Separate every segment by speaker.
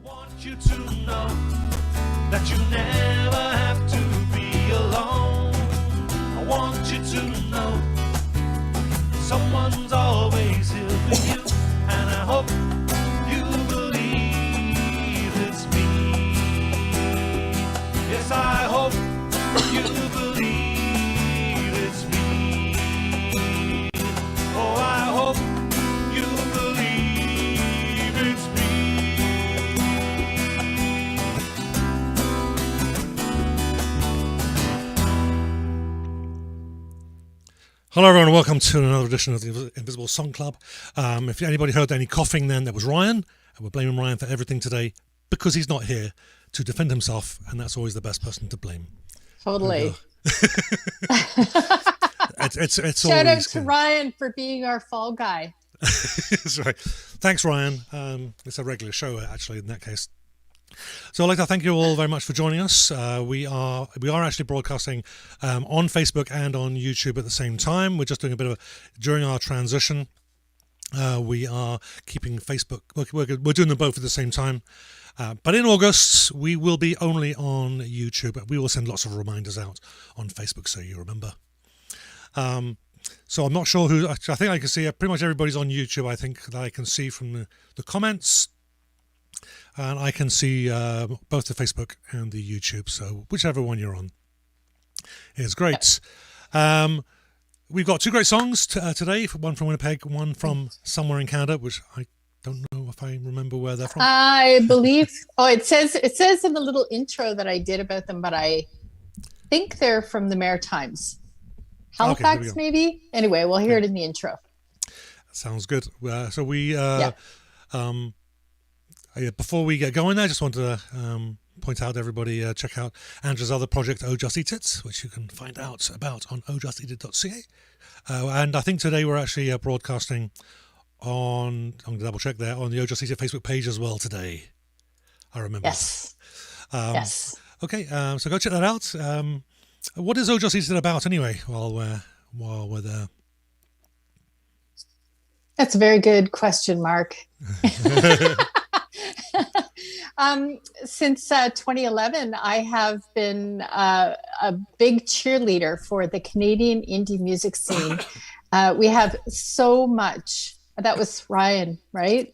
Speaker 1: want you to know that you never have to be alone. I want you to know someone's always here for you, and I hope you believe it's me. Yes, I hope you believe it's me. Oh, I hope you believe it's me. Hello everyone, welcome to another edition of the Invisible Song Club. If anybody heard any coughing then, that was Ryan, and we're blaming Ryan for everything today because he's not here to defend himself, and that's always the best person to blame.
Speaker 2: Totally.
Speaker 1: It's
Speaker 2: Shout out to Ryan for being our fall guy.
Speaker 1: That's right. Thanks, Ryan. It's a regular show, actually, in that case. So I'd like to thank you all very much for joining us. We are actually broadcasting on Facebook and on YouTube at the same time. We're just doing a bit of during our transition. We are keeping Facebook. We're doing them both at the same time. But in August, we will be only on YouTube. We will send lots of reminders out on Facebook so you remember. So I'm not sure who. I think I can see pretty much everybody's on YouTube. I think that I can see from the comments. And I can see both the Facebook and the YouTube, so whichever one you're on is great. We've got two great songs today, one from Winnipeg, one from somewhere in Canada, which I don't know if I remember where they're from.
Speaker 2: I believe, it says in the little intro that I did about them, but I think they're from the Maritimes. Halifax, okay, maybe? Anyway, we'll hear it in the intro.
Speaker 1: Sounds good. So we... before we get going there, I just want to point out to everybody, check out Andrew's other project, Oh Just Eat It, which you can find out about on ojusteatit.ca. And I think today we're actually broadcasting on, I'm going to double check there, on the Oh Just Eat It Facebook page as well today. I remember.
Speaker 2: Yes. Yes.
Speaker 1: Okay, so go check that out. What is Oh Just Eat It about anyway, while we're there?
Speaker 2: That's a very good question, Mark. Since 2011, I have been a big cheerleader for the Canadian indie music scene. We have so much. That was Ryan, right?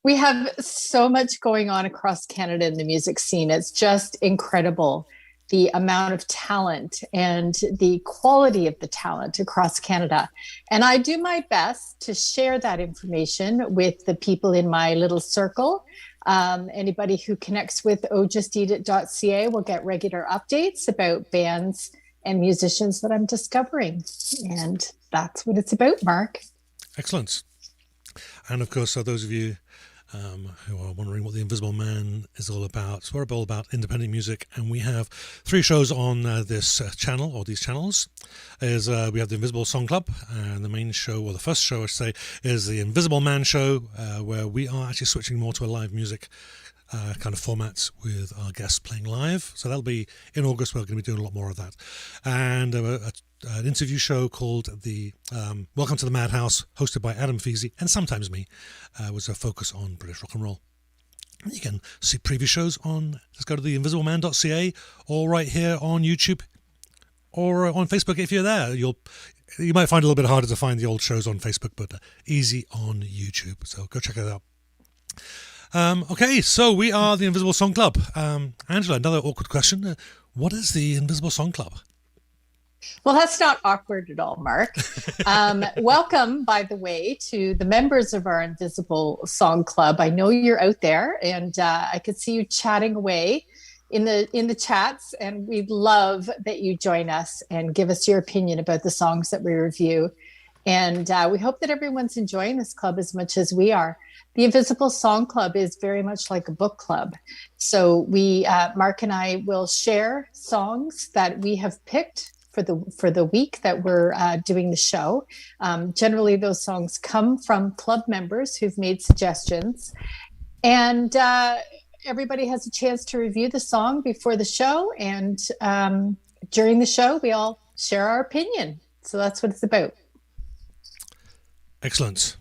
Speaker 2: We have so much going on across Canada in the music scene. It's just incredible, the amount of talent and the quality of the talent across Canada. And I do my best to share that information with the people in my little circle. Anybody who connects with ojusteatit.ca will get regular updates about bands and musicians that I'm discovering. And that's what it's about, Mark.
Speaker 1: Excellent. And of course, those of you who are wondering what the Invisible Man is all about, so we're all about independent music, and we have three shows on this channel, or these channels. We have the Invisible Song Club, and the main show, or the first show I should say, is the Invisible Man show, where we are actually switching more to a live music kind of format with our guests playing live. So that'll be in August. We're going to be doing a lot more of that. And an interview show called the Welcome to the Madhouse, hosted by Adam Feasy and sometimes me, was a focus on British rock and roll. You can see previous shows just go to the invisibleman.ca, or right here on YouTube, or on Facebook. If you're there, you might find it a little bit harder to find the old shows on Facebook, but easy on YouTube. So go check it out. Okay, so we are the Invisible Song Club. Angela, another awkward question. What is the Invisible Song Club?
Speaker 2: Well, that's not awkward at all, Mark. Welcome, by the way, to the members of our Invisible Song Club. I know you're out there, and I could see you chatting away in the chats, and we'd love that you join us and give us your opinion about the songs that we review. And we hope that everyone's enjoying this club as much as we are. The Invisible Song Club is very much like a book club. So we, Mark and I, will share songs that we have picked for the week that we're doing the show. Generally, those songs come from club members who've made suggestions. And everybody has a chance to review the song before the show. And during the show, we all share our opinion. So that's what it's about.
Speaker 1: Excellent.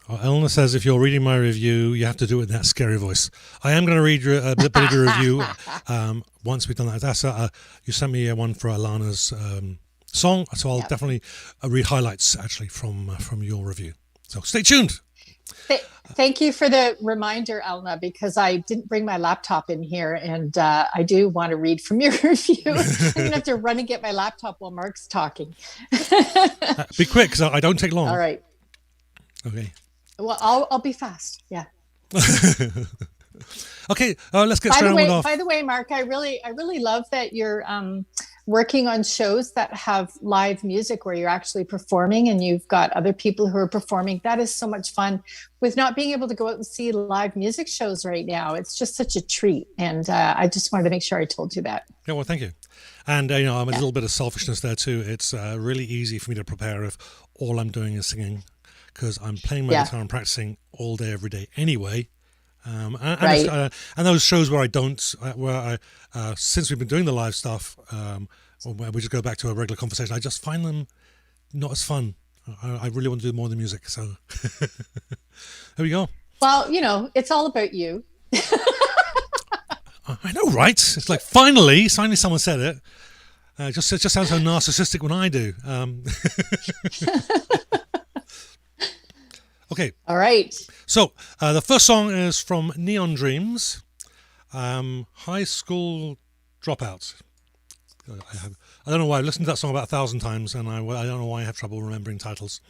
Speaker 1: Allanah says if you're reading my review, you have to do it in that scary voice. I am going to read a bit of your review once we've done that. That's you sent me one for Alannah's song, so I'll definitely read highlights actually from your review. So stay tuned.
Speaker 2: Thank you for the reminder, Allanah, because I didn't bring my laptop in here, and I do want to read from your review. I'm going to have to run and get my laptop while Mark's talking.
Speaker 1: Be quick, because I don't take long.
Speaker 2: All right.
Speaker 1: Okay.
Speaker 2: Well, I'll be fast. Yeah.
Speaker 1: Okay. Let's get straight on with off.
Speaker 2: By the way, Mark, I really love that you're working on shows that have live music where you're actually performing and you've got other people who are performing. That is so much fun. With not being able to go out and see live music shows right now, it's just such a treat. And I just wanted to make sure I told you that.
Speaker 1: Yeah, well, thank you. And, I'm a little bit of selfishness there too. It's really easy for me to prepare if all I'm doing is singing, because I'm playing my guitar and practicing all day, every day anyway. And those shows where I don't, since we've been doing the live stuff, where we just go back to a regular conversation, I just find them not as fun. I really want to do more of the music. So there we go.
Speaker 2: Well, it's all about you.
Speaker 1: I know, right? It's like finally someone said it. It just sounds so narcissistic when I do. Okay. All right. So the first song is from Neon Dreams, High School Dropout. I don't know why. I've listened to that song about 1,000 times, and I don't know why I have trouble remembering titles.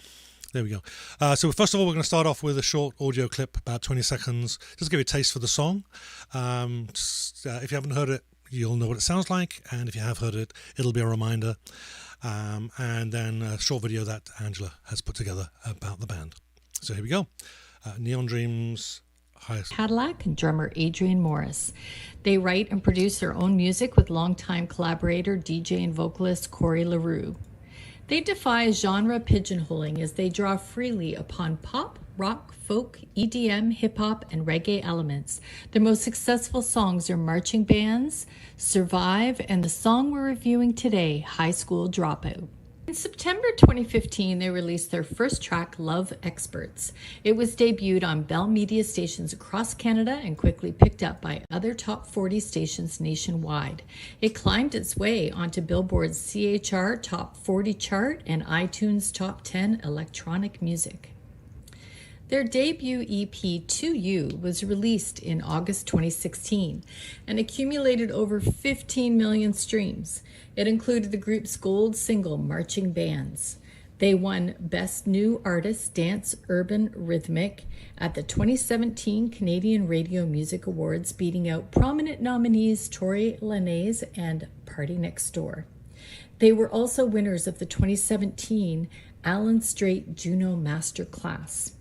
Speaker 1: There we go. So first of all, we're going to start off with a short audio clip, about 20 seconds, just to give you a taste for the song. If you haven't heard it, you'll know what it sounds like, and if you have heard it, it'll be a reminder. And then a short video that Angela has put together about the band. So here we go. Neon Dreams,
Speaker 3: Cadillac and drummer Adrian Morris. They write and produce their own music with longtime collaborator, DJ and vocalist Corey LaRue. They defy genre pigeonholing as they draw freely upon pop, rock, folk, EDM, hip-hop, and reggae elements. Their most successful songs are Marching Bands, Survive, and the song we're reviewing today, High School Dropout. In September 2015, they released their first track, Love Experts. It was debuted on Bell Media stations across Canada and quickly picked up by other top 40 stations nationwide. It climbed its way onto Billboard's CHR Top 40 chart and iTunes Top 10 electronic music. Their debut EP, To You, was released in August 2016 and accumulated over 15 million streams. It included the group's gold single, Marching Bands. They won Best New Artist Dance Urban Rhythmic at the 2017 Canadian Radio Music Awards, beating out prominent nominees Tory Lanez and Party Next Door. They were also winners of the 2017 Allen Strait Juno Master Class.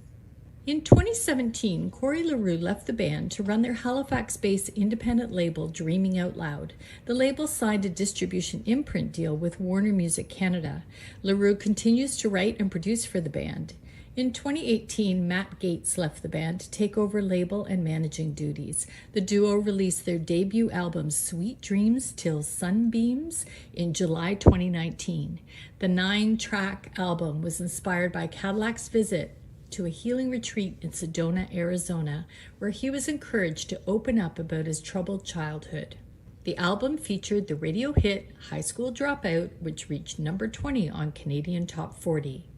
Speaker 3: In 2017, Corey LaRue left the band to run their Halifax-based independent label, Dreaming Out Loud. The label signed a distribution imprint deal with Warner Music Canada. LaRue continues to write and produce for the band. In 2018, Matt Gates left the band to take over label and managing duties. The duo released their debut album, Sweet Dreams Till Sunbeams, in July 2019. The 9-track album was inspired by Cadillac's visit to a healing retreat in Sedona, Arizona, where he was encouraged to open up about his troubled childhood. The album featured the radio hit High School Dropout, which reached number 20 on Canadian Top 40.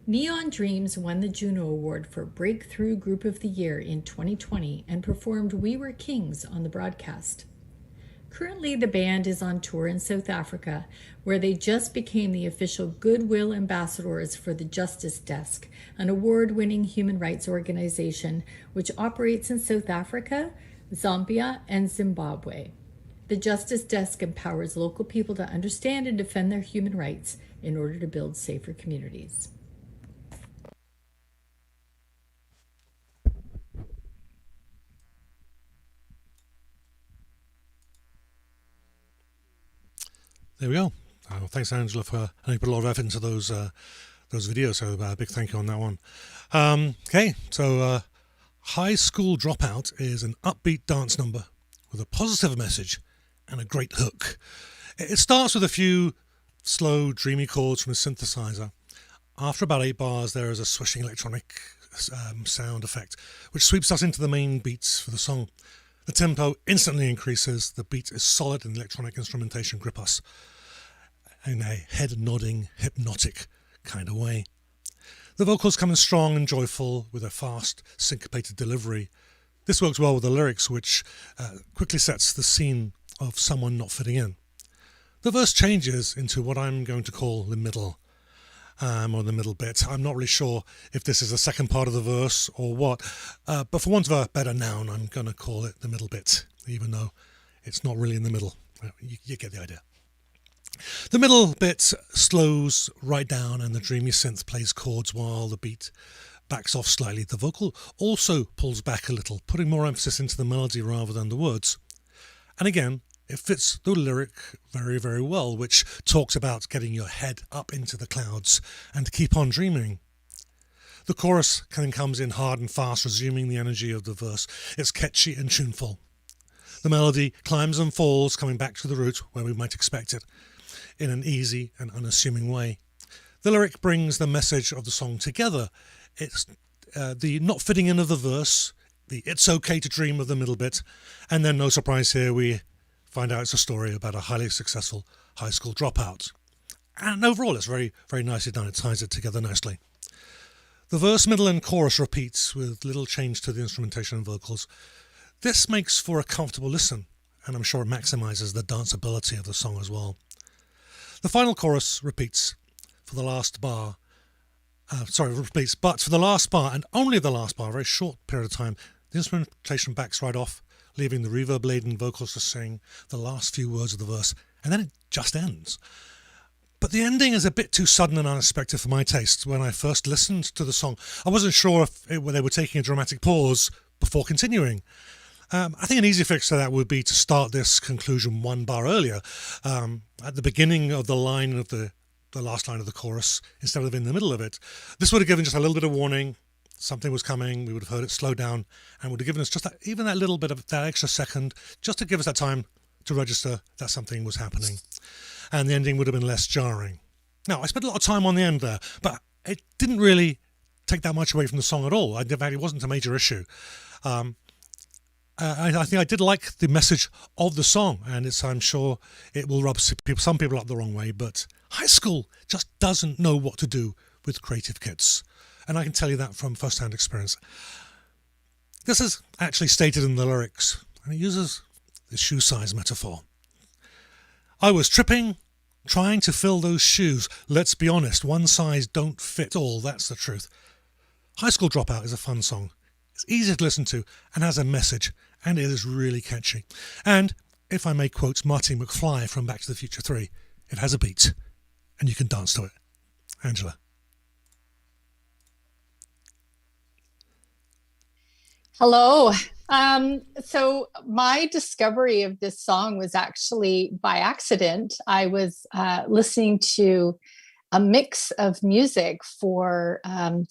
Speaker 3: Neon Dreams won the Juno Award for Breakthrough Group of the Year in 2020 and performed We Were Kings on the broadcast. Currently, the band is on tour in South Africa, where they just became the official Goodwill Ambassadors for the Justice Desk, an award-winning human rights organization which operates in South Africa, Zambia, and Zimbabwe. The Justice Desk empowers local people to understand and defend their human rights in order to build safer communities.
Speaker 1: There we go. Thanks, Angela, for I put a lot of effort into those videos. So a big thank you on that one. Okay, so High School Dropout is an upbeat dance number with a positive message and a great hook. It starts with a few slow, dreamy chords from a synthesizer. After about 8 bars, there is a swishing electronic sound effect, which sweeps us into the main beats for the song. The tempo instantly increases, the beat is solid, and the electronic instrumentation grip us in a head-nodding, hypnotic kind of way. The vocals come in strong and joyful with a fast, syncopated delivery. This works well with the lyrics, which quickly sets the scene of someone not fitting in. The verse changes into what I'm going to call the middle, or the middle bit. I'm not really sure if this is the second part of the verse or what, but for want of a better noun, I'm going to call it the middle bit, even though it's not really in the middle. You get the idea. The middle bit slows right down and the dreamy synth plays chords while the beat backs off slightly. The vocal also pulls back a little, putting more emphasis into the melody rather than the words. And again, it fits the lyric very, very well, which talks about getting your head up into the clouds and to keep on dreaming. The chorus then comes in hard and fast, resuming the energy of the verse. It's catchy and tuneful. The melody climbs and falls, coming back to the root where we might expect it, in an easy and unassuming way. The lyric brings the message of the song together. It's the not fitting in of the verse, the it's okay to dream of the middle bit, and then no surprise here, we find out it's a story about a highly successful high school dropout. And overall, it's very, very nicely done. It ties it together nicely. The verse, middle, and chorus repeats with little change to the instrumentation and vocals. This makes for a comfortable listen, and I'm sure it maximizes the danceability of the song as well. The final chorus repeats for the last bar. But for the last bar, and only the last bar, a very short period of time, the instrumentation backs right off, leaving the reverb-laden vocals to sing the last few words of the verse, and then it just ends. But the ending is a bit too sudden and unexpected for my taste. When I first listened to the song, I wasn't sure if they were taking a dramatic pause before continuing. I think an easy fix to that would be to start this conclusion 1 bar earlier, at the beginning of the line of the last line of the chorus, instead of in the middle of it. This would have given just a little bit of warning. Something was coming, we would have heard it slow down, and would have given us just that little bit of that extra second, just to give us that time to register that something was happening. And the ending would have been less jarring. Now, I spent a lot of time on the end there, but it didn't really take that much away from the song at all. In fact, it wasn't a major issue. I think I did like the message of the song, and I'm sure it will rub some people up the wrong way, but high school just doesn't know what to do with creative kids. And I can tell you that from first-hand experience. This is actually stated in the lyrics, and it uses the shoe size metaphor. I was tripping, trying to fill those shoes. Let's be honest, one size don't fit all, that's the truth. High School Dropout is a fun song. It's easy to listen to and has a message, and it is really catchy. And, if I may quote Marty McFly from Back to the Future 3, it has a beat, and you can dance to it. Angela.
Speaker 2: Hello. So my discovery of this song was actually by accident. I was listening to a mix of music for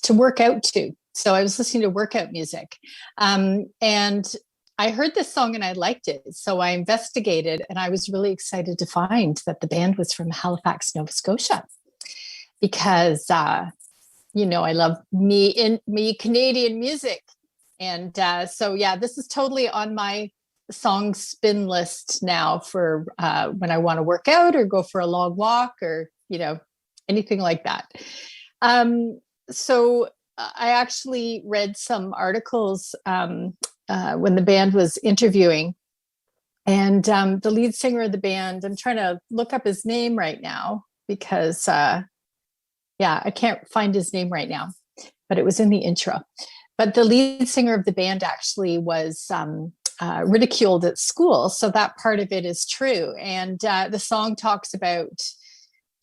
Speaker 2: to work out to. So I was listening to workout music, and I heard this song and I liked it. So I investigated, and I was really excited to find that the band was from Halifax, Nova Scotia, because I love me Canadian music. And so, yeah, this is totally on my song spin list now for when I want to work out or go for a long walk or, anything like that. So I actually read some articles when the band was interviewing, and the lead singer of the band, I'm trying to look up his name right now because, I can't find his name right now, but it was in the intro. But the lead singer of the band actually was ridiculed at school. So that part of it is true. And the song talks about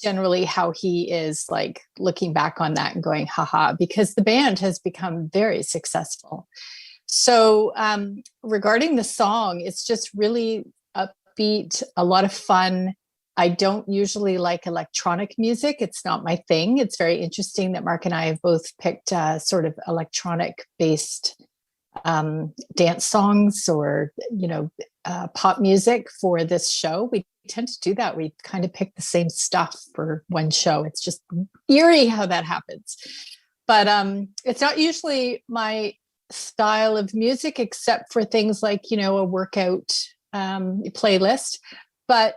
Speaker 2: generally how he is like looking back on that and going, haha, because the band has become very successful. So regarding the song, it's just really upbeat, a lot of fun. I don't usually like electronic music. It's not my thing. It's very interesting that Mark and I have both picked sort of electronic-based dance songs or, pop music for this show. We tend to do that. We kind of pick the same stuff for one show. It's just eerie how that happens. But it's not usually my style of music, except for things like, a workout playlist. But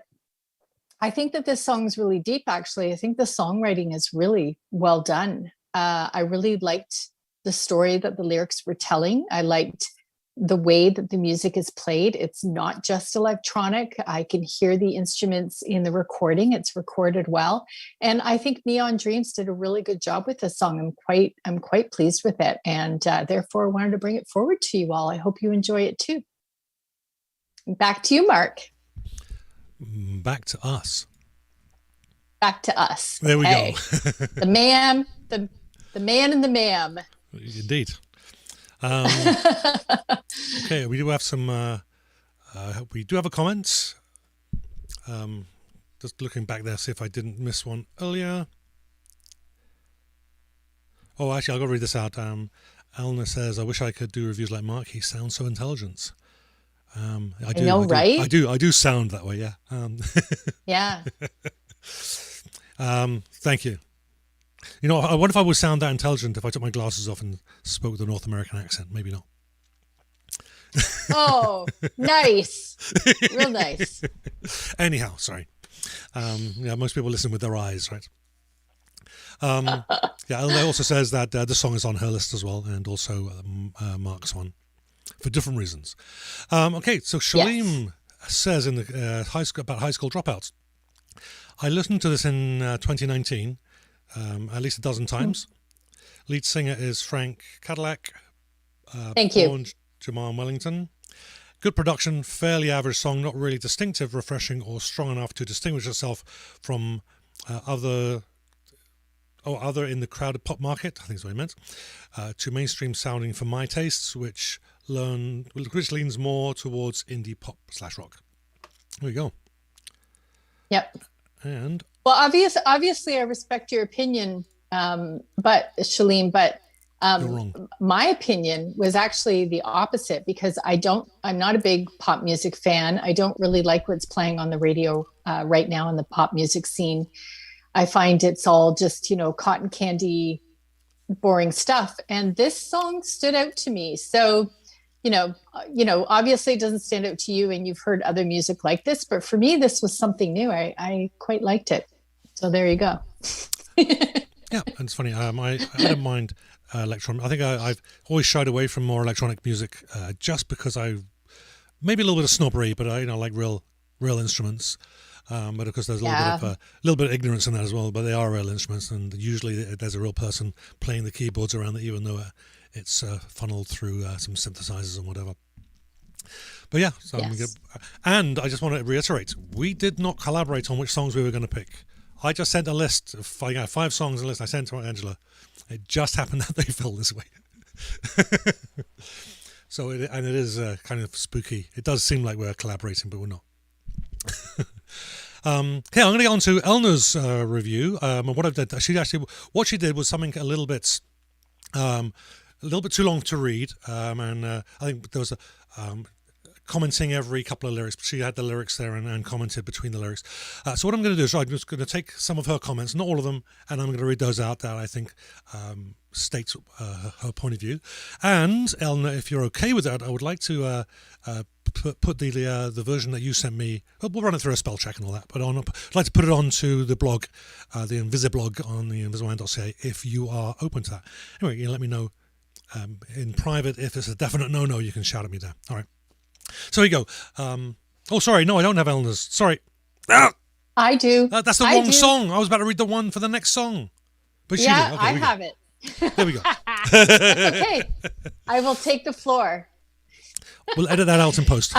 Speaker 2: I think that this song's really deep, actually. I think the songwriting is really well done. I really liked the story that the lyrics were telling. I liked the way that the music is played. It's not just electronic. I can hear the instruments in the recording. It's recorded well. And I think Neon Dreams did a really good job with this song. I'm quite pleased with it. And therefore wanted to bring it forward to you all. I hope you enjoy it too. Back to you, Mark.
Speaker 1: Back to us.
Speaker 2: Back to us.
Speaker 1: There we go.
Speaker 2: The man and the ma'am.
Speaker 1: Indeed. Okay, we do have some. We do have a comment. Just looking back there, see if I didn't miss one earlier. Oh, actually, I've got to read this out. Allanah says, "I wish I could do reviews like Mark. He sounds so intelligent." I do, right? I do sound that way. Yeah.
Speaker 2: Yeah.
Speaker 1: Thank you. I wonder if I would sound that intelligent if I took my glasses off and spoke with a North American accent. Maybe not.
Speaker 2: Oh, nice. Real nice.
Speaker 1: Anyhow, sorry. Most people listen with their eyes, right? Allanah also says that the song is on her list as well, and also Mark's one, for different reasons. Okay, so Shalim says in the high school dropouts, I listened to this in 2019. At least a dozen times. Lead singer is Frank Cadillac.
Speaker 2: Thank you.
Speaker 1: Brawn, Jamal Wellington. Good production, fairly average song, not really distinctive, refreshing, or strong enough to distinguish itself from other in the crowded pop market, I think is what he meant, to mainstream sounding for my tastes, which leans more towards indie pop / rock. There we go.
Speaker 2: Yep.
Speaker 1: And
Speaker 2: well, obviously, I respect your opinion, but Shalim,
Speaker 1: you're wrong.
Speaker 2: My opinion was actually the opposite, because I'm not a big pop music fan. I don't really like what's playing on the radio right now in the pop music scene. I find it's all just, cotton candy, boring stuff. And this song stood out to me. So, obviously it doesn't stand out to you, and you've heard other music like this, but for me, this was something new. I quite liked it. So there you go.
Speaker 1: Yeah, and it's funny. I don't mind electronic. I think I've always shied away from more electronic music, just because maybe a little bit of snobbery, but I like real instruments. But of course, there's a little bit of ignorance in that as well. But they are real instruments, and usually there's a real person playing the keyboards around it, even though it's funneled through some synthesizers and whatever. But yeah, so and I just want to reiterate, we did not collaborate on which songs we were going to pick. I just sent a list of 5 songs, a list I sent to Angela. It just happened that they fell this way. So it is kind of spooky. It does seem like we're collaborating, but we're not. I'm going to get on to Allanah's review. What she did was something a little bit too long to read, and I think there was commenting every couple of lyrics. She had the lyrics there and commented between the lyrics. So what I'm going to do is I'm just going to take some of her comments, not all of them, and I'm going to read those out that I think states her point of view. And Allanah, if you're okay with that, I would like to put the version that you sent me. We'll run it through a spell check and all that, but I'd like to put it onto the blog, the Invisiblog on the invisibleman.ca, if you are open to that. Anyway, you let me know in private if it's a definite no. You can shout at me there. All right. So here you go. Sorry, no, I don't have Allanah's. Sorry.
Speaker 2: I do.
Speaker 1: That's the wrong song. I was about to read the one for the next song. But she did. Okay,
Speaker 2: I have it.
Speaker 1: There we go.
Speaker 2: Okay. I will take the floor.
Speaker 1: We'll edit that out in post.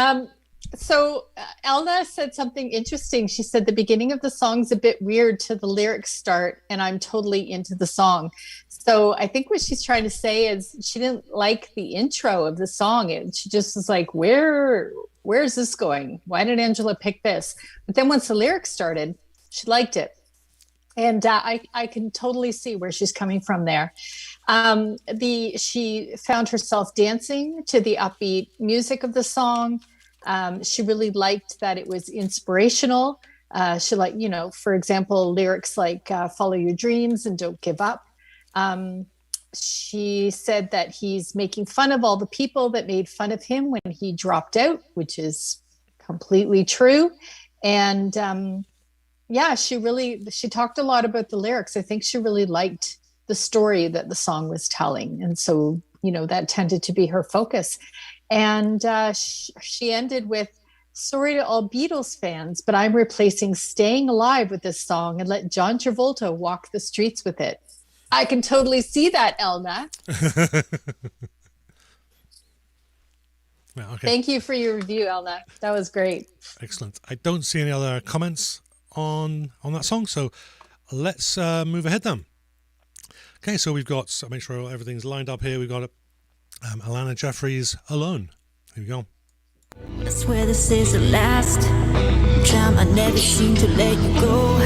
Speaker 2: So Allanah said something interesting. She said the beginning of the song's a bit weird to the lyrics start, and I'm totally into the song. So I think what she's trying to say is she didn't like the intro of the song, and she just was like, where's this going? Why did Angela pick this? But then once the lyrics started, she liked it. And I can totally see where she's coming from there. She found herself dancing to the upbeat music of the song. She really liked that it was inspirational. She for example, lyrics like follow your dreams and don't give up. She said that he's making fun of all the people that made fun of him when he dropped out, which is completely true. And she talked a lot about the lyrics. I think she really liked the story that the song was telling. And so, that tended to be her focus. And she ended with, sorry to all Beatles fans, but I'm replacing Staying Alive with this song and let John Travolta walk the streets with it. I can totally see that, Allanah.
Speaker 1: Yeah, okay.
Speaker 2: Thank you for your review, Allanah. That was great.
Speaker 1: Excellent. I don't see any other comments on that song, so let's move ahead then. Okay, so we've got, make sure everything's lined up here. We've got Allanah Jeffries, Alone. Here we go.
Speaker 4: I swear this is the last time. I never seem to let you go.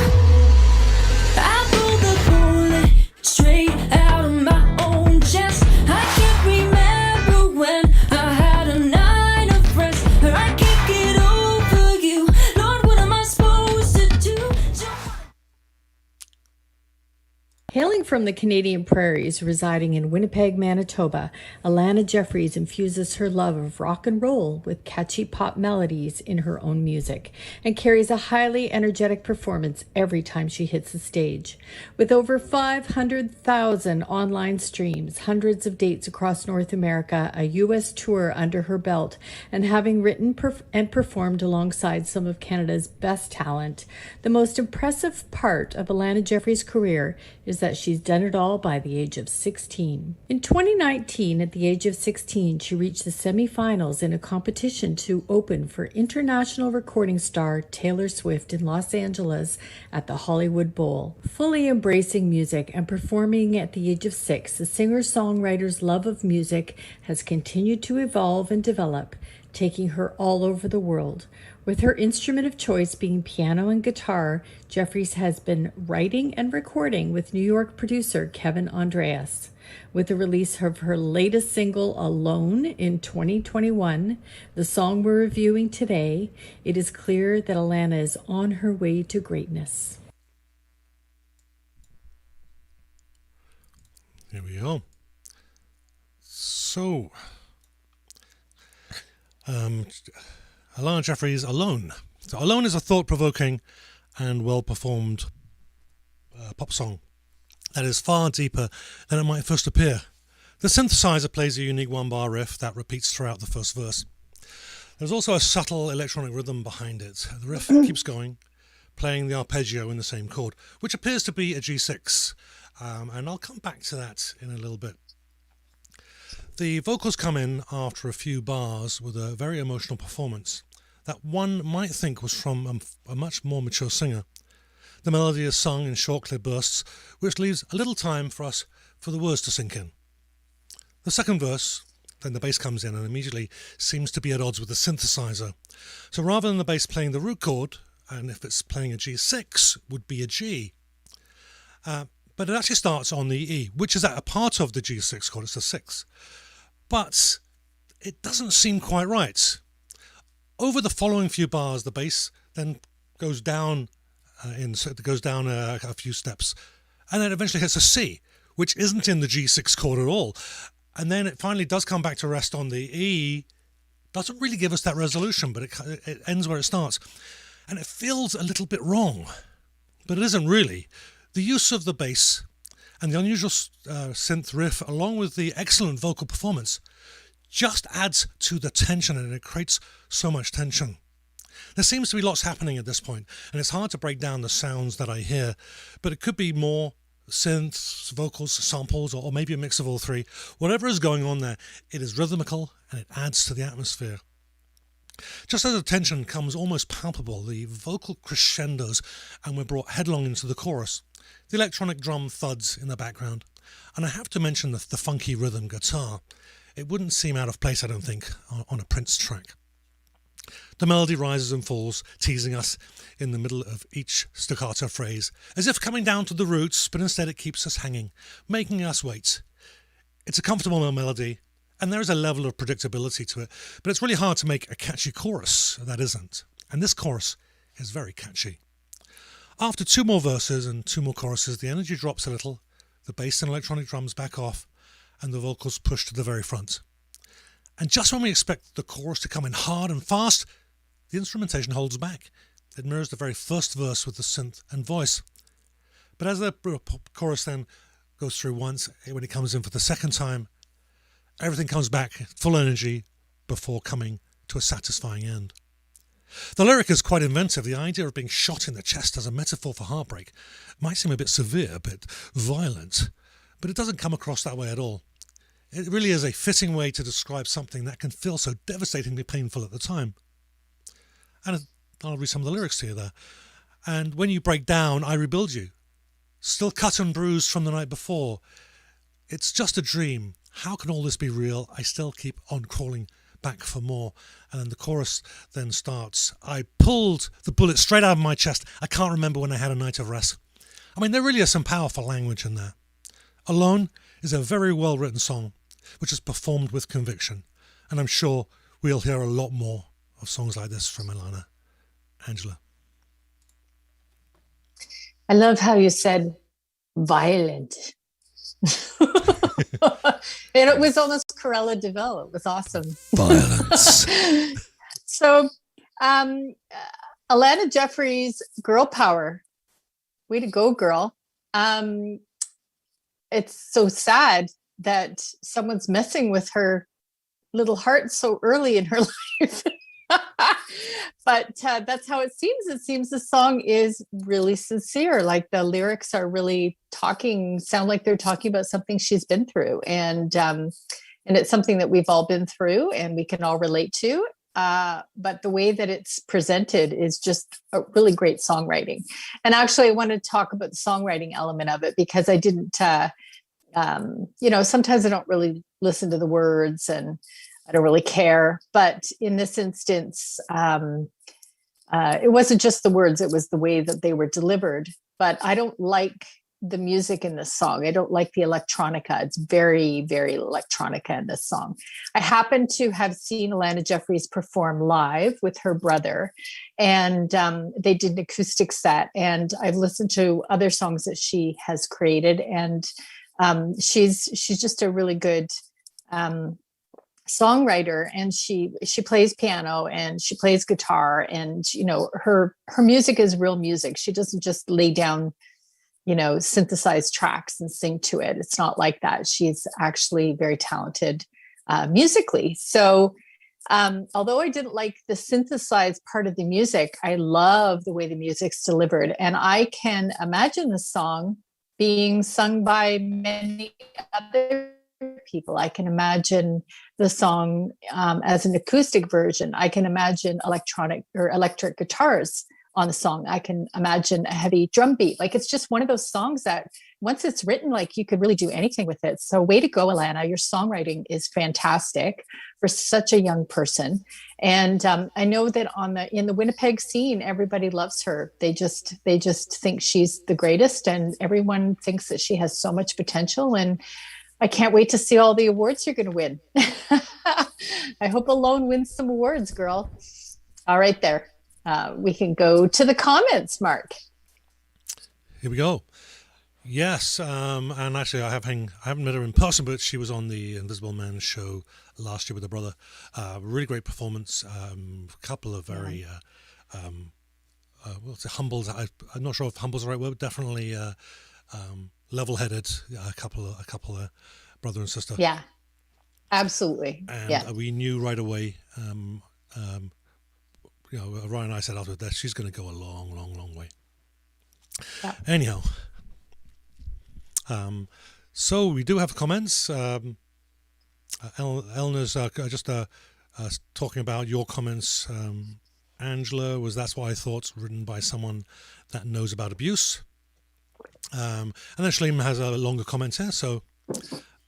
Speaker 4: I pulled the bullet straight out of my own chest. I can't remember when I had a night of rest. I can't get over you. Lord, what am I supposed to do?
Speaker 3: Hailing from the Canadian prairies, residing in Winnipeg, Manitoba, Allanah Jeffries infuses her love of rock and roll with catchy pop melodies in her own music and carries a highly energetic performance every time she hits the stage. With over 500,000 online streams, hundreds of dates across North America, a U.S. tour under her belt, and having written and performed alongside some of Canada's best talent, the most impressive part of Allanah Jeffries' career is that she's done it all by the age of 16. In 2019, at the age of 16, she reached the semifinals in a competition to open for international recording star Taylor Swift in Los Angeles at the Hollywood Bowl. Fully embracing music and performing at the age of 6, the singer-songwriter's love of music has continued to evolve and develop, taking her all over the world. With her instrument of choice being piano and guitar, Jeffries has been writing and recording with New York producer Kevin Andreas. With the release of her latest single, Alone, in 2021, the song we're reviewing today, it is clear that Allanah is on her way to greatness.
Speaker 1: Here we go. So, Allanah Jeffries, Alone. So Alone is a thought-provoking and well-performed pop song that is far deeper than it might first appear. The synthesizer plays a unique one-bar riff that repeats throughout the first verse. There's also a subtle electronic rhythm behind it. The riff keeps going, playing the arpeggio in the same chord, which appears to be a G6, and I'll come back to that in a little bit. The vocals come in after a few bars with a very emotional performance that one might think was from a much more mature singer. The melody is sung in short, clear bursts, which leaves a little time for the words to sink in. The second verse, then the bass comes in and immediately seems to be at odds with the synthesizer. So rather than the bass playing the root chord, and if it's playing a G6, would be a G. But it actually starts on the E, which is at a part of the G6 chord, it's a 6. But it doesn't seem quite right. Over the following few bars, the bass then goes down a few steps, and then eventually hits a C, which isn't in the G6 chord at all. And then it finally does come back to rest on the E. Doesn't really give us that resolution, but it ends where it starts. And it feels a little bit wrong, but it isn't really. The use of the bass and the unusual synth riff, along with the excellent vocal performance, just adds to the tension, and it creates so much tension. There seems to be lots happening at this point, and it's hard to break down the sounds that I hear, but it could be more synths, vocals, samples, or maybe a mix of all three. Whatever is going on there, it is rhythmical and it adds to the atmosphere. Just as the tension comes almost palpable, the vocal crescendos, and we're brought headlong into the chorus. The electronic drum thuds in the background, and I have to mention the funky rhythm guitar. It wouldn't seem out of place, I don't think, on a Prince track. The melody rises and falls, teasing us in the middle of each staccato phrase, as if coming down to the roots, but instead it keeps us hanging, making us wait. It's a comfortable melody, and there is a level of predictability to it, but it's really hard to make a catchy chorus that isn't. And this chorus is very catchy. After 2 more verses and 2 more choruses, the energy drops a little, the bass and electronic drums back off, and the vocals push to the very front. And just when we expect the chorus to come in hard and fast, the instrumentation holds back. It mirrors the very first verse with the synth and voice. But as the chorus then goes through once, when it comes in for the second time, everything comes back full energy before coming to a satisfying end. The lyric is quite inventive. The idea of being shot in the chest as a metaphor for heartbreak might seem a bit severe, a bit violent, but it doesn't come across that way at all. It really is a fitting way to describe something that can feel so devastatingly painful at the time. And I'll read some of the lyrics to you there. And when you break down, I rebuild you. Still cut and bruised from the night before. It's just a dream. How can all this be real? I still keep on crawling back for more. And then the chorus then starts. I pulled the bullet straight out of my chest. I can't remember when I had a night of rest. I mean, there really is some powerful language in there. Alone is a very well written song, which is performed with conviction. And I'm sure we'll hear a lot more of songs like this from Allanah. Angela.
Speaker 2: I love how you said violent. And it was almost Corella Deville. It was awesome.
Speaker 1: Violence.
Speaker 2: So, Allanah Jeffries, girl power. Way to go, girl. It's so sad that someone's messing with her little heart so early in her life. But that's how it seems. It seems the song is really sincere. Like the lyrics are really sound like they're talking about something she's been through. And it's something that we've all been through and we can all relate to. But the way that it's presented is just a really great songwriting. And actually, I want to talk about the songwriting element of it because I didn't, sometimes I don't really listen to the words and I don't really care. But in this instance, it wasn't just the words, it was the way that they were delivered. But I don't like the music in this song. I don't like the electronica. It's very, very electronica in this song. I happen to have seen Allanah Jeffries perform live with her brother, and they did an acoustic set. And I've listened to other songs that she has created, and she's just a really good songwriter, and she plays piano and she plays guitar, and her music is real music. She doesn't just lay down synthesized tracks and sing to it. It's not like that. She's actually very talented musically. So although I didn't like the synthesized part of the music, I love the way the music's delivered, and I can imagine the song being sung by many other people. I can imagine the song as an acoustic version. I can imagine electronic or electric guitars on the song. I can imagine a heavy drum beat. Like, it's just one of those songs that once it's written, like, you could really do anything with it. So way to go, Allanah. Your songwriting is fantastic for such a young person. And I know that in the Winnipeg scene, everybody loves her. They just think she's the greatest, and everyone thinks that she has so much potential. And I can't wait to see all the awards you're going to win. I hope Alone wins some awards, girl. All right, there. We can go to the comments, Mark.
Speaker 1: Here we go. Yes, and actually I haven't met her in person, but she was on the Invisible Man show last year with her brother. Really great performance. A couple of very, humble. I'm not sure if humble's the right word, but definitely level-headed. A couple of brother and sister.
Speaker 2: Yeah, absolutely.
Speaker 1: And we knew right away. Ryan and I said after that she's going to go a long, long, long way. Yeah. Anyhow, so we do have comments. Eleanor's just talking about your comments. Angela that's what I thought, written by someone that knows about abuse. And then Shaleem has a longer comment here. So,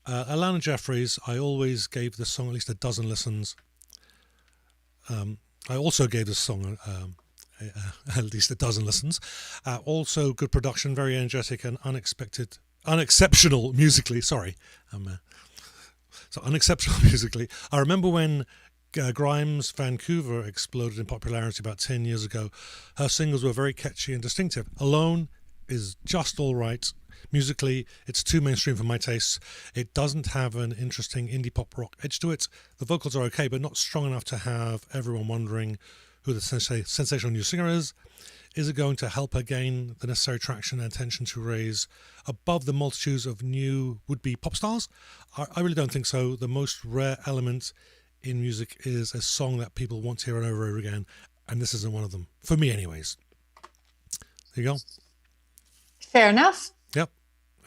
Speaker 1: Allanah Jeffries, I always gave this song at least a dozen listens. I also gave this song at least a dozen listens. Also good production, very energetic and unexceptional musically. Sorry. So unexceptional musically. I remember when Grimes' Vancouver exploded in popularity about 10 years ago, her singles were very catchy and distinctive. Alone is just all right. Musically, it's too mainstream for my tastes. It doesn't have an interesting indie pop rock edge to it. The vocals are okay, but not strong enough to have everyone wondering who the sensational new singer is. Is it going to help her gain the necessary traction and attention to raise above the multitudes of new would-be pop stars? I really don't think so. The most rare element in music is a song that people want to hear over and over again, and this isn't one of them. For me, anyways. There you go.
Speaker 2: Fair enough.
Speaker 1: Yep,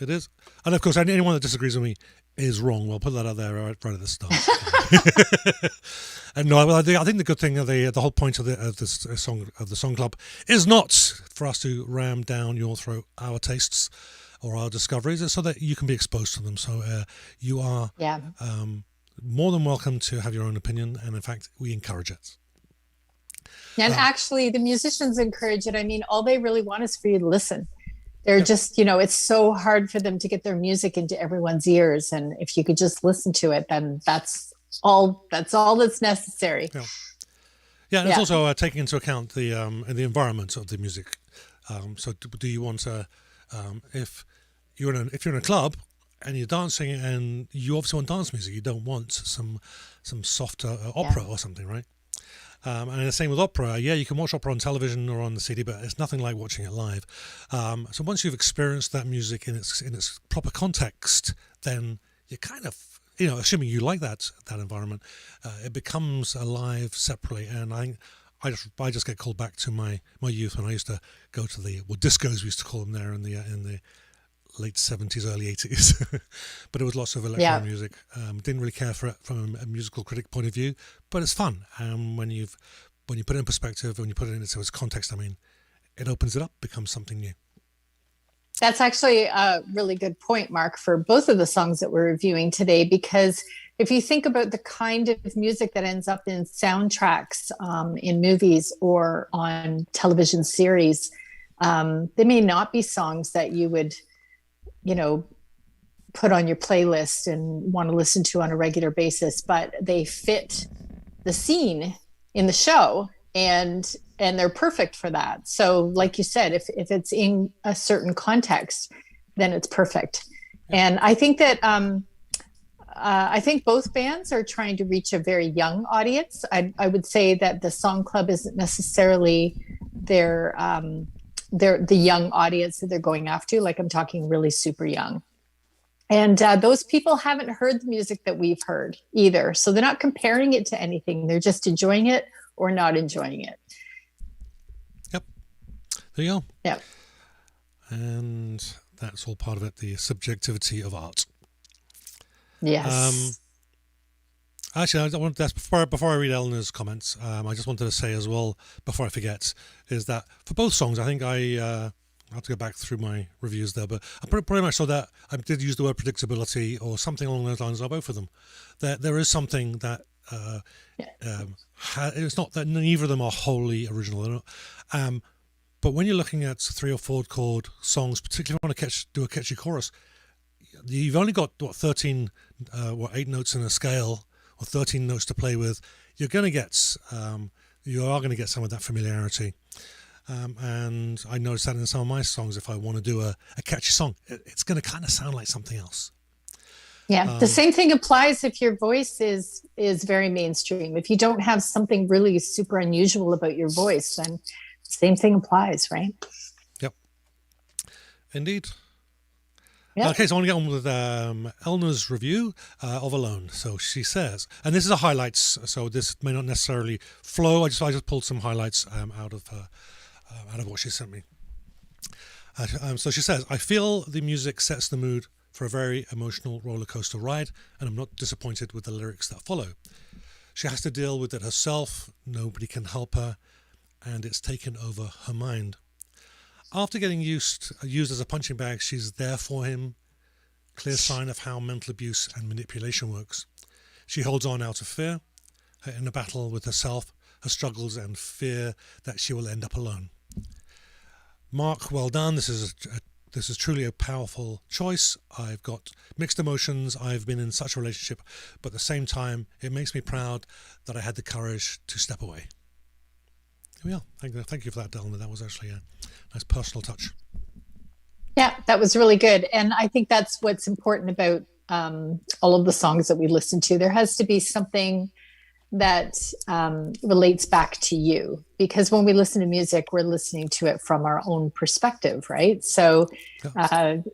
Speaker 1: it is. And of course, anyone that disagrees with me is wrong. We'll put that out there right at the start. And no, I think the good thing, the whole point of the song club, is not for us to ram down your throat our tastes or our discoveries, it's so that you can be exposed to them. So you are more than welcome to have your own opinion, and in fact, we encourage it.
Speaker 2: And actually, the musicians encourage it. I mean, all they really want is for you to listen. They're just, it's so hard for them to get their music into everyone's ears. And if you could just listen to it, then that's all that's necessary.
Speaker 1: Yeah, and it's also taking into account the environment of the music. So do you want to, if you're in a club and you're dancing and you obviously want dance music, you don't want some softer opera or something, right? And the same with opera. Yeah, you can watch opera on television or on the CD, but it's nothing like watching it live. So once you've experienced that music in its proper context, then you kind of, assuming you like that environment, it becomes alive separately. And I just get called back to my youth when I used to go to the discos, we used to call them there in the late 70s, early 80s. But it was lots of electronic music. Didn't really care for it from a musical critic point of view, but it's fun. When you put it in perspective, when you put it into its context, I mean, it opens it up, becomes something new.
Speaker 2: That's actually a really good point, Mark, for both of the songs that we're reviewing today, because if you think about the kind of music that ends up in soundtracks in movies or on television series, they may not be songs that you would put on your playlist and want to listen to on a regular basis, but they fit the scene in the show and they're perfect for that. So like you said, if it's in a certain context, then it's perfect. And I think that I think both bands are trying to reach a very young audience. I would say that the Song Club isn't necessarily the young audience that they're going after. Like, I'm talking really super young. And those people haven't heard the music that we've heard either. So they're not comparing it to anything. They're just enjoying it or not enjoying it.
Speaker 1: Yep. There you go.
Speaker 2: Yep.
Speaker 1: And that's all part of it, the subjectivity of art.
Speaker 2: Yes.
Speaker 1: Actually, I want to, before I read Allanah's comments, I just wanted to say as well, before I forget, is that for both songs, I think I have to go back through my reviews there, but I pretty much saw that I did use the word predictability or something along those lines on both of them. There is something that it's not that neither of them are wholly original. But when you're looking at 3 or 4 chord songs, particularly if you want to do a catchy chorus, you've only got 13 8 notes in a scale or 13 notes to play with. You are going to get some of that familiarity. And I noticed that in some of my songs, if I want to do a catchy song, it's going to kind of sound like something else.
Speaker 2: Yeah, the same thing applies if your voice is very mainstream. If you don't have something really super unusual about your voice, then the same thing applies, right?
Speaker 1: Yep. Indeed.
Speaker 2: Yep.
Speaker 1: Okay, so I want to get on with Allanah's review of Alone. So she says, and this is a highlights, so this may not necessarily flow. I just pulled some highlights out of what she sent me. So she says, I feel the music sets the mood for a very emotional roller coaster ride, and I'm not disappointed with the lyrics that follow. She has to deal with it herself. Nobody can help her, and it's taken over her mind. After getting used as a punching bag, she's there for him. Clear sign of how mental abuse and manipulation works. She holds on out of fear, in a battle with herself, her struggles, and fear that she will end up alone. Mark, well done. This is this is truly a powerful choice. I've got mixed emotions. I've been in such a relationship, but at the same time, it makes me proud that I had the courage to step away. Here we are. Thank you for that, Allanah. That was actually a nice personal touch.
Speaker 2: Yeah, that was really good. And I think that's what's important about all of the songs that we listen to. There has to be something that relates back to you, because when we listen to music, we're listening to it from our own perspective, right? So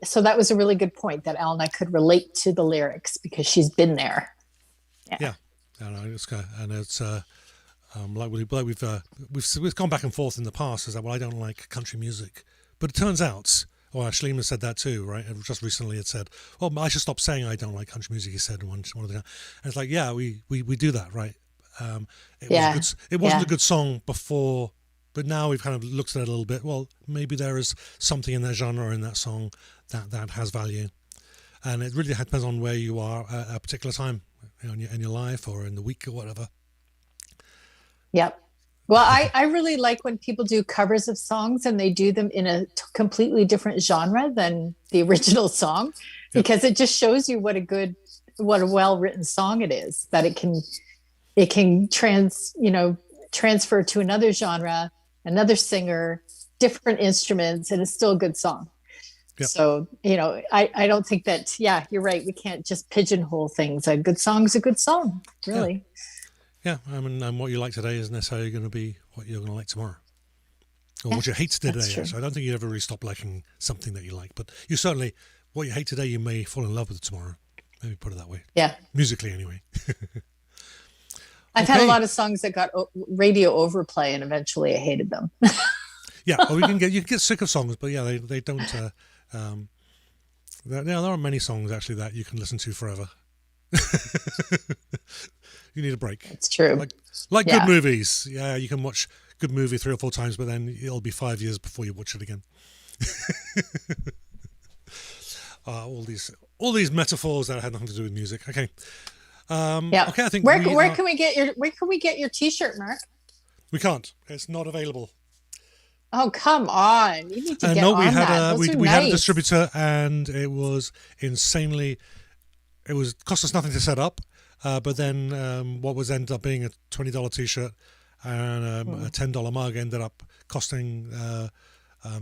Speaker 2: so that was a really good point, that Allanah could relate to the lyrics because she's been there.
Speaker 1: Yeah. And it's like we've gone back and forth in the past, is that, well, I don't like country music, but it turns out, well, Shalima said that too, right? Just recently it said, well, I should stop saying I don't like country music, he said one of the, and it's like, yeah, we do that, right? It wasn't a good song before, but now we've kind of looked at it a little bit. Well, maybe there is something in that genre, in that song, that has value, and it really depends on where you are at a particular time, in your life or in the week or whatever.
Speaker 2: Yep. Well, I really like when people do covers of songs and they do them in a completely different genre than the original song, because it just shows you what a well-written song it is, that it can transfer to another genre, another singer, different instruments, and it's still a good song. Yep. So, I don't think that, you're right. We can't just pigeonhole things. A good song's a good song, really.
Speaker 1: Yeah. I mean, what you like today isn't necessarily going to be what you're going to like tomorrow. Or what you hate today. So I don't think you ever really stop liking something that you like, but you certainly, what you hate today, you may fall in love with tomorrow. Maybe put it that way. Yeah. Musically, anyway.
Speaker 2: I've had a lot of songs that got radio overplay, and eventually I hated them.
Speaker 1: Well, you can get sick of songs, but they don't. There aren't many songs actually that you can listen to forever. You need a break.
Speaker 2: It's true.
Speaker 1: Like good movies. Yeah, you can watch a good movie 3 or 4 times, but then it'll be 5 years before you watch it again. All these metaphors that had nothing to do with music. Okay. Okay, I think
Speaker 2: where can we get your T-shirt, Mark?
Speaker 1: We can't. It's not available.
Speaker 2: Oh, come on! You need to get on that.
Speaker 1: We had a distributor, and it was insanely. It cost us nothing to set up, but then what was ended up being a $20 T-shirt and a $10 mug ended up costing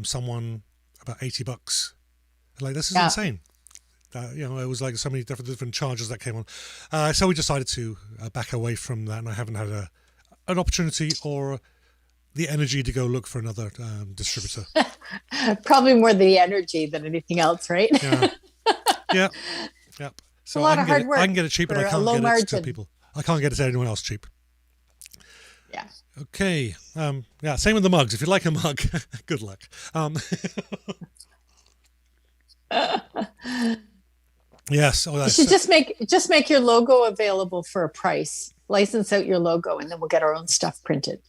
Speaker 1: someone about $80. Like, this is insane. It was like so many different charges that came on. So we decided to back away from that, and I haven't had an opportunity or the energy to go look for another distributor.
Speaker 2: Probably more the energy than anything else, right?
Speaker 1: Yeah. So
Speaker 2: a lot of hard work.
Speaker 1: I can get it cheap, but I can't get it to people. I can't get it to anyone else cheap.
Speaker 2: Yeah.
Speaker 1: Okay. Same with the mugs. If you like a mug, good luck. Yes.
Speaker 2: You should just make your logo available for a price. License out your logo, and then we'll get our own stuff printed.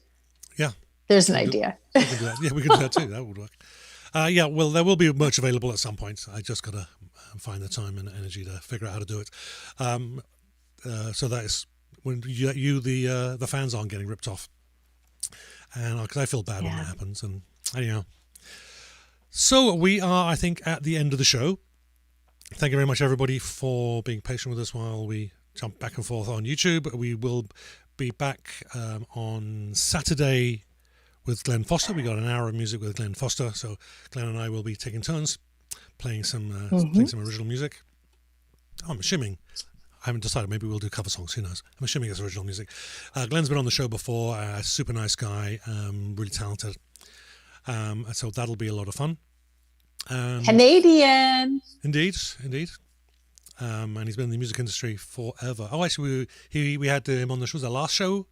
Speaker 1: Yeah.
Speaker 2: There's an idea.
Speaker 1: We can do that. Yeah, we can do that too. That would work. Well, there will be merch available at some point. I just got to find the time and energy to figure out how to do it. So that is when the fans aren't getting ripped off, and because I feel bad when that happens. And anyhow, so we are, I think, at the end of the show. Thank you very much, everybody, for being patient with us while we jump back and forth on YouTube. We will be back on Saturday with Glen Foster. We got an hour of music with Glen Foster, so Glen and I will be taking turns playing some original music. I'm assuming, I haven't decided, maybe we'll do cover songs, who knows. I'm assuming it's original music. Glen's been on the show before, super nice guy, really talented. So that'll be a lot of fun.
Speaker 2: Canadian.
Speaker 1: Indeed. And he's been in the music industry forever. Oh, actually, we had him on the show. Was the last show?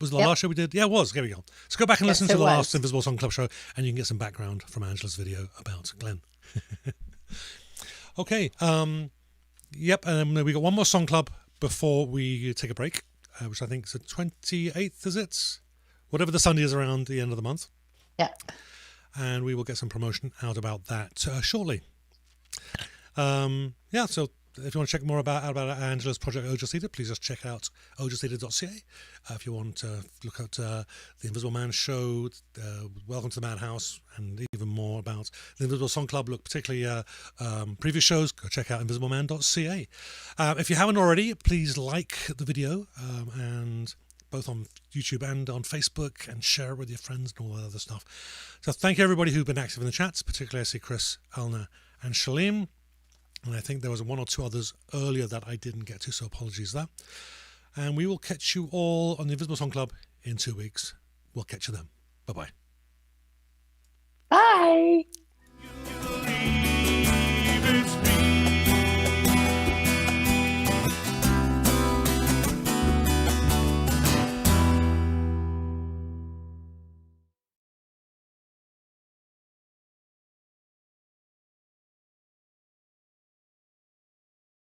Speaker 1: Was the last show we did? Yeah, it was. Here we go. So go back and listen to the last Invisible Song Club show, and you can get some background from Angela's video about Glen. Okay. Yep. And we got one more song club before we take a break, which I think is the 28th, is it? Whatever the Sunday is around the end of the month.
Speaker 2: Yeah.
Speaker 1: And we will get some promotion out about that shortly. So if you want to check more about Angela's project Ojas Theatre, please just check out ojastheatre.ca. If you want to look at the Invisible Man show, Welcome to the Madhouse, and even more about the Invisible Song Club, look particularly previous shows, go check out invisibleman.ca. If you haven't already, please like the video, and both on YouTube and on Facebook, and share it with your friends and all that other stuff. So thank you everybody who've been active in the chats, particularly I see Chris, Allanah and Shalene. And I think there was one or two others earlier that I didn't get to, so apologies there. And we will catch you all on the Invisible Song Club in 2 weeks. We'll catch you then. Bye-bye.